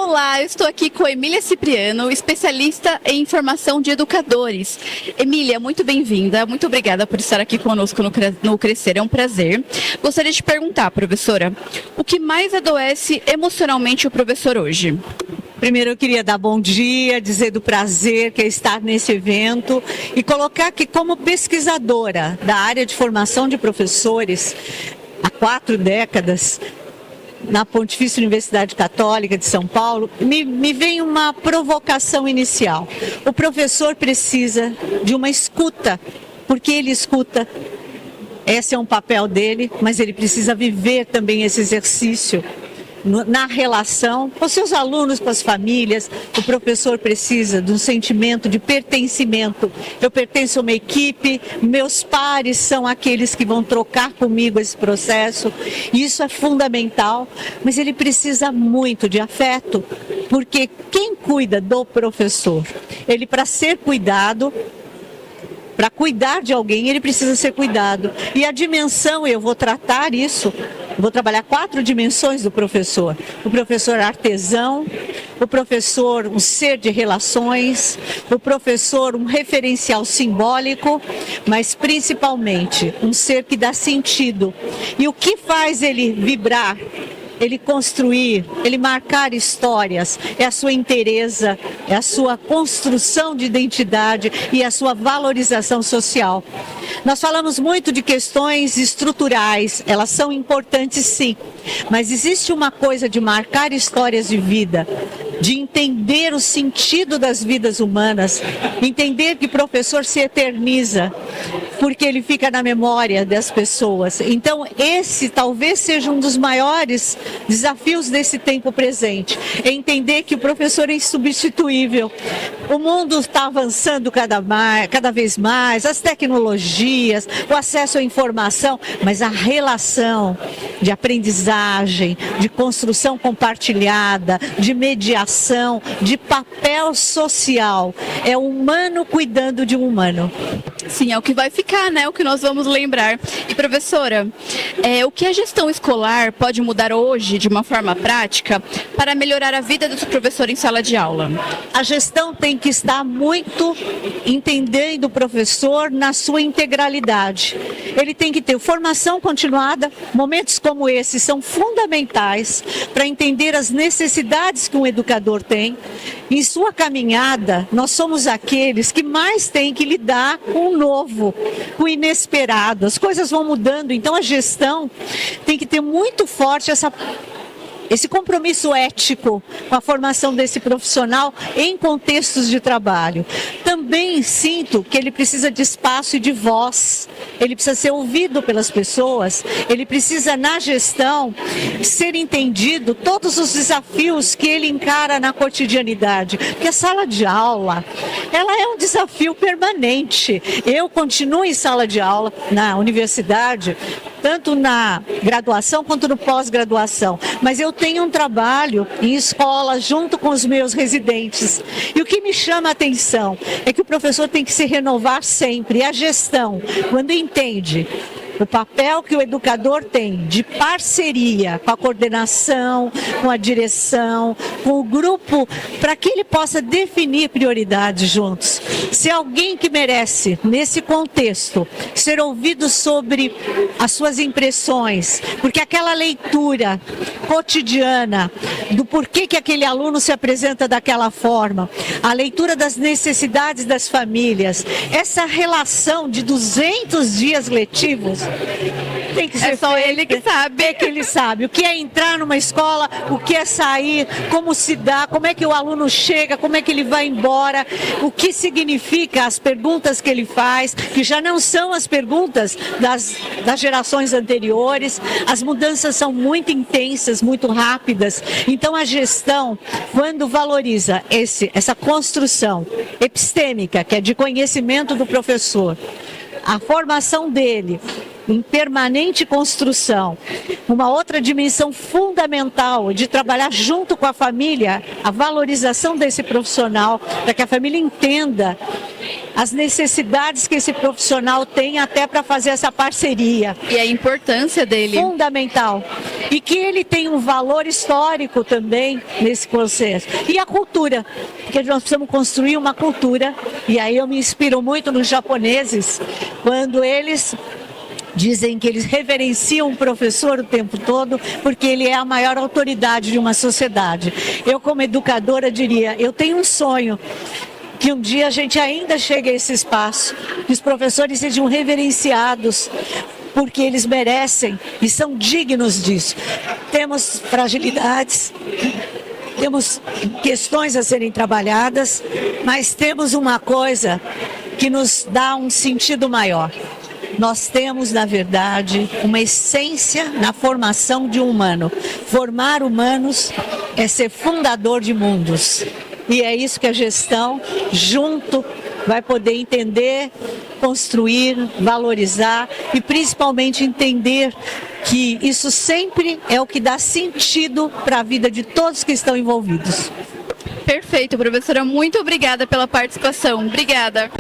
Olá, eu estou aqui com Emília Cipriano, especialista em formação de educadores. Emília, muito bem-vinda, muito obrigada por estar aqui conosco no Crescer, é um prazer. Gostaria de perguntar, professora, o que mais adoece emocionalmente o professor hoje? Primeiro eu queria dar bom dia, dizer do prazer que é estar nesse evento e colocar que como pesquisadora da área de formação de professores há 4 décadas, na Pontifícia Universidade Católica de São Paulo, me vem uma provocação inicial. O professor precisa de uma escuta, porque ele escuta, esse é um papel dele, mas ele precisa viver também esse exercício na relação com seus alunos, com as famílias. O professor precisa de um sentimento de pertencimento. Eu pertenço a uma equipe, meus pares são aqueles que vão trocar comigo esse processo. Isso é fundamental, mas ele precisa muito de afeto, porque quem cuida do professor? Ele, para ser cuidado, para cuidar de alguém, ele precisa ser cuidado. E a dimensão, eu vou tratar isso, vou trabalhar 4 dimensões do professor. O professor artesão, o professor um ser de relações, o professor um referencial simbólico, mas principalmente um ser que dá sentido. E o que faz ele vibrar? Ele construir, ele marcar histórias, é a sua inteireza, é a sua construção de identidade e a sua valorização social. Nós falamos muito de questões estruturais, elas são importantes sim, mas existe uma coisa de marcar histórias de vida, de entender o sentido das vidas humanas, entender que o professor se eterniza, porque ele fica na memória das pessoas. Então esse talvez seja um dos maiores desafios desse tempo presente, é entender que o professor é insubstituível. O mundo está avançando cada vez mais, as tecnologias, o acesso à informação, mas a relação de aprendizagem, de construção compartilhada, de mediação, de papel social, é o humano cuidando de um humano. Sim, é o que vai ficar, né? O que nós vamos lembrar. E professora, o que a gestão escolar pode mudar hoje de uma forma prática para melhorar a vida do professor em sala de aula? A gestão tem que estar muito entendendo o professor na sua integralidade. Ele tem que ter formação continuada. Momentos como esse são fundamentais para entender as necessidades que um educador tem. Em sua caminhada, nós somos aqueles que mais têm que lidar com o novo, com o inesperado. As coisas vão mudando, então a gestão tem que ter muito forte esse compromisso ético com a formação desse profissional em contextos de trabalho. Também sinto que ele precisa de espaço e de voz, ele precisa ser ouvido pelas pessoas, ele precisa, na gestão, ser entendido todos os desafios que ele encara na cotidianidade. Porque a sala de aula, ela é um desafio permanente. Eu continuo em sala de aula na universidade, tanto na graduação quanto no pós-graduação, mas eu tenho um trabalho em escola junto com os meus residentes. E o que me chama a atenção é que o professor tem que se renovar sempre. E a gestão, quando entende o papel que o educador tem de parceria com a coordenação, com a direção, com o grupo, para que ele possa definir prioridades juntos. Se alguém que merece, nesse contexto, ser ouvido sobre as suas impressões, porque aquela leitura cotidiana do porquê que aquele aluno se apresenta daquela forma, a leitura das necessidades das famílias, essa relação de 200 dias letivos, tem que ser só ele que sabe. É que ele sabe o que é entrar numa escola, o que é sair, como se dá, como é que o aluno chega, como é que ele vai embora, o que significa as perguntas que ele faz, que já não são as perguntas das gerações anteriores. As mudanças são muito intensas, muito rápidas. Então a gestão, quando valoriza essa construção epistêmica, que é de conhecimento do professor, a formação dele em permanente construção. Uma outra dimensão fundamental de trabalhar junto com a família, a valorização desse profissional, para que a família entenda as necessidades que esse profissional tem até para fazer essa parceria. E a importância dele. Fundamental. E que ele tem um valor histórico também nesse processo. E a cultura, porque nós precisamos construir uma cultura, e aí eu me inspiro muito nos japoneses, quando eles dizem que eles reverenciam o professor o tempo todo, porque ele é a maior autoridade de uma sociedade. Eu, como educadora, diria, eu tenho um sonho, que um dia a gente ainda chegue a esse espaço, que os professores sejam reverenciados, porque eles merecem e são dignos disso. Temos fragilidades, temos questões a serem trabalhadas, mas temos uma coisa que nos dá um sentido maior. Nós temos, na verdade, uma essência na formação de um humano. Formar humanos é ser fundador de mundos. E é isso que a gestão, junto, vai poder entender, construir, valorizar e principalmente entender que isso sempre é o que dá sentido para a vida de todos que estão envolvidos. Perfeito, professora. Muito obrigada pela participação. Obrigada.